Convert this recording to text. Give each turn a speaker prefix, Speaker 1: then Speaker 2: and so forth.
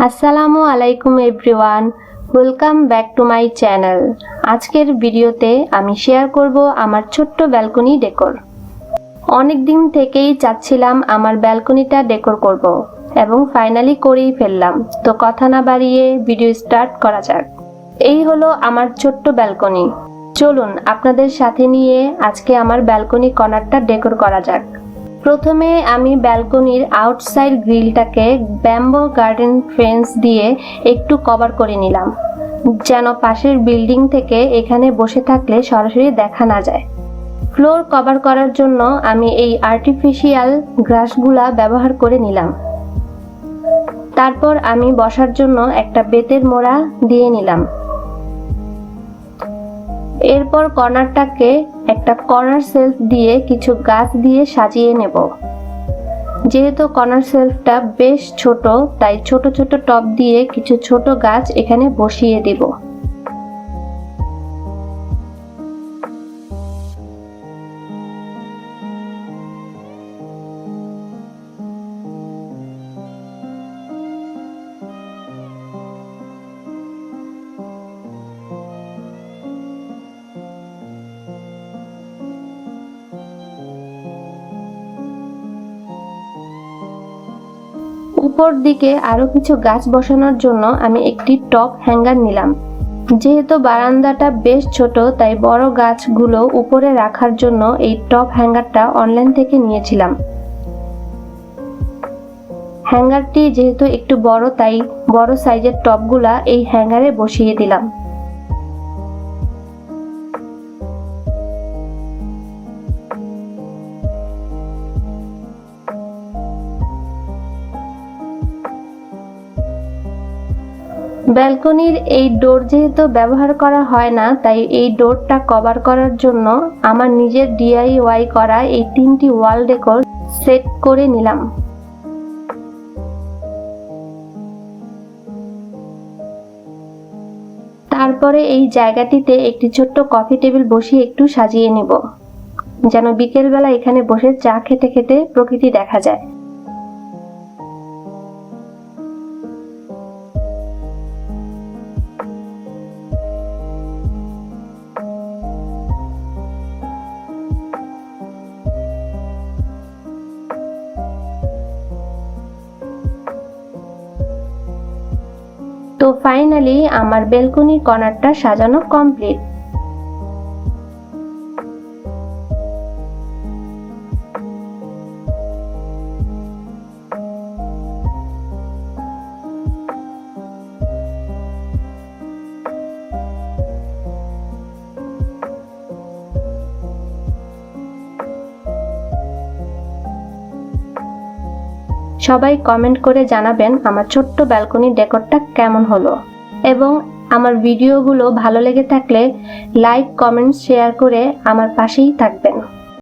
Speaker 1: আসসালামু আলাইকুম everyone, welcome back to my channel. আজকের ভিডিওতে আমি শেয়ার করব আমার ছোট্ট ব্যালকনি ডেকোর। অনেক দিন থেকেই চাচ্ছিলাম আমার ব্যালকনিটা ডেকোর করব এবং ফাইনালি করেই ফেললাম। তো কথা না বাড়িয়ে ভিডিও স্টার্ট করা যাক। এই হলো আমার ছোট্ট ব্যালকনি। চলুন আপনাদের সাথে নিয়ে আজকে আমার ব্যালকনি কর্নারটা ডেকোর করা যাক। প্রথমে আমি ব্যালকনির আউটসাইড গ্রিলটাকে ব্যাম্বো গার্ডেন ফেন্স দিয়ে একটু কভার করে নিলাম, যেন পাশের বিল্ডিং থেকে এখানে বসে থাকলে সরাসরি দেখা না যায়। ফ্লোর কভার করার জন্য আমি এই আর্টিফিশিয়াল গ্রাসগুলা ব্যবহার করে নিলাম। তারপর আমি বসার জন্য একটা বেতের মোড়া দিয়ে নিলাম। এরপর কর্নারটাকে একটা কর্নার সেলফ দিয়ে কিছু গাছ দিয়ে সাজিয়ে নেব। যেহেতু কর্নার সেলফটা বেশ ছোট, তাই ছোট ছোট টব দিয়ে কিছু ছোট গাছ এখানে বসিয়ে দেব। উপর দিকে আরো কিছু গাছ বসানোর জন্য আমি একটি টপ হ্যাঙ্গার নিলাম। যেহেতু বারান্দাটা বেশ ছোট, তাই বড় গাছগুলো উপরে রাখার জন্য এই টপ হ্যাঙ্গারটা অনলাইন থেকে নিয়েছিলাম। হ্যাঙ্গারটি যেহেতু একটু বড়, তাই বড় সাইজের টপগুলা এই হ্যাঙ্গারে বসিয়ে দিলাম। ব্যালকনির এই ডোর যেহেতু ব্যবহার করা হয় না, তাই এই ডোরটা কভার করার জন্য আমার নিজের DIY করা এই 3টি ওয়াল ডেকোর সেট করে নিলাম। তারপরে এই জায়গাটিতে একটি ছোট্ট কফি টেবিল বসিয়ে একটু সাজিয়ে নেব, যেন বিকেলবেলা এখানে বসে চা খেতে খেতে প্রকৃতি দেখা যায়। তো ফাইনালি আমার ব্যালকনি কর্নারটা সাজানো কমপ্লিট। সবাই কমেন্ট করে জানাবেন আমার ছোট্ট ব্যালকনি ডেকোরটা কেমন হলো, এবং আমার ভিডিওগুলো ভালো লেগে থাকলে লাইক, কমেন্ট, শেয়ার করে আমার পাশেই থাকবেন।